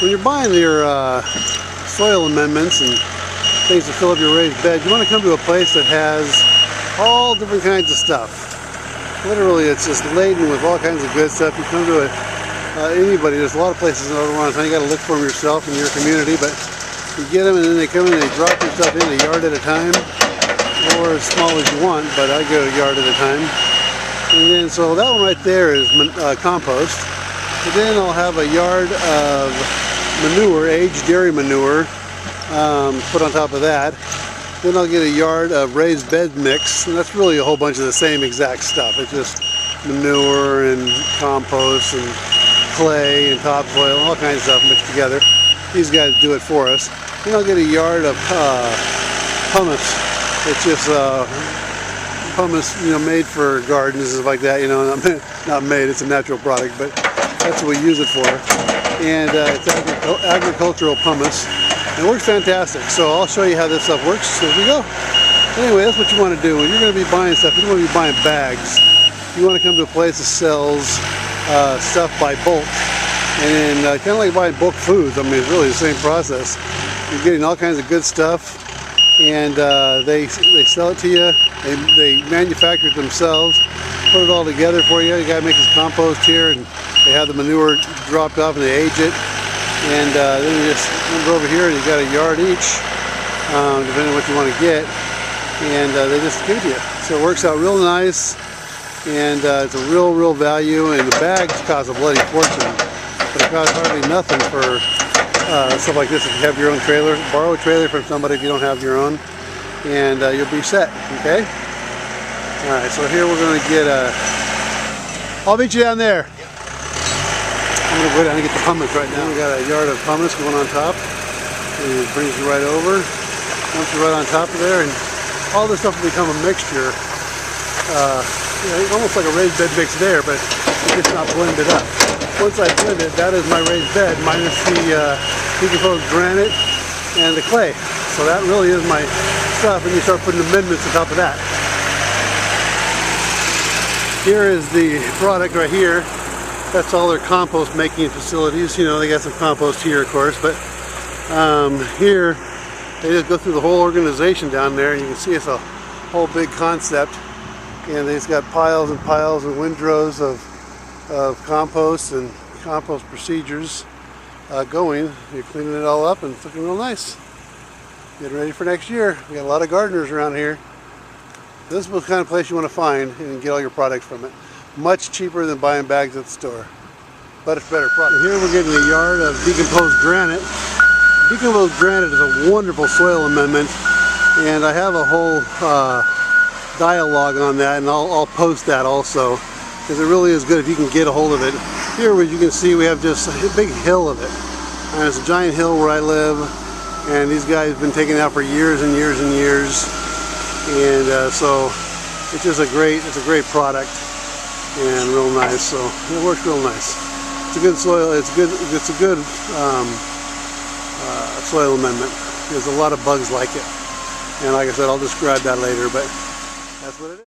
when you're buying your soil amendments and things to fill up your raised bed, you want to come to a place that has all different kinds of stuff. Literally, it's just laden with all kinds of good stuff. You come to anybody, there's a lot of places in around town. You got to look for them yourself in your community, but you get them and then they come in and they drop your stuff in a yard at a time, or as small as you want, but I go a yard at a time. And then, so that one right there is compost. And then I'll have a yard of manure, aged dairy manure, put on top of that. Then I'll get a yard of raised bed mix, and that's really a whole bunch of the same exact stuff. It's just manure and compost and clay and topsoil and all kinds of stuff mixed together. These guys do it for us. Then I'll get a yard of pumice. It's just pumice, made for gardens and like that. Not made. It's a natural product, but that's what we use it for. And it's agricultural pumice. It works fantastic, so I'll show you how this stuff works as we go. Anyway, that's what you want to do. When you're going to be buying stuff, you don't want to be buying bags. You want to come to a place that sells stuff by bulk. And kind of like buying bulk foods. I mean, it's really the same process. You're getting all kinds of good stuff, and they sell it to you. They manufacture it themselves, put it all together for you. You got to make this compost here, and they have the manure dropped off and they age it. And then you just go over here and you got a yard each, depending on what you want to get, and they just give it to you. So it works out real nice, and it's a real value. And the bags cost a bloody fortune, but it costs hardly nothing for stuff like this. If you have your own trailer, borrow a trailer from somebody if you don't have your own, and you'll be set. Okay. All right. So here we're going to get I'll meet you down there. I'm going to go down and get the pumice right now. We got a yard of pumice going on top, and it brings you right over, dumps you right on top of there, and all this stuff will become a mixture, almost like a raised bed mix there, but it's just not blended up. Once I blend it, that is my raised bed minus the decomposed granite and the clay. So that really is my stuff, and you start putting amendments on top of that. Here is the product right here. That's all their compost making facilities. They got some compost here, of course, but here they just go through the whole organization down there. You can see it's a whole big concept, and they've got piles and piles and windrows of compost and compost procedures going. You're cleaning it all up and it's looking real nice. Getting ready for next year. We got a lot of gardeners around here. This is the kind of place you want to find and get all your products from it. Much cheaper than buying bags at the store, but it's better product. Here we're getting a yard of decomposed granite. Decomposed granite is a wonderful soil amendment, and I have a whole dialogue on that, and I'll post that also, because it really is good if you can get a hold of it. Here, as you can see, we have just a big hill of it, and it's a giant hill where I live, and these guys have been taking it out for years and years and years, and so it's just a great product. And real nice, so it works real nice. It's a good soil. It's a good soil amendment. There's a lot of bugs like it, and like I said, I'll describe that later. But that's what it is.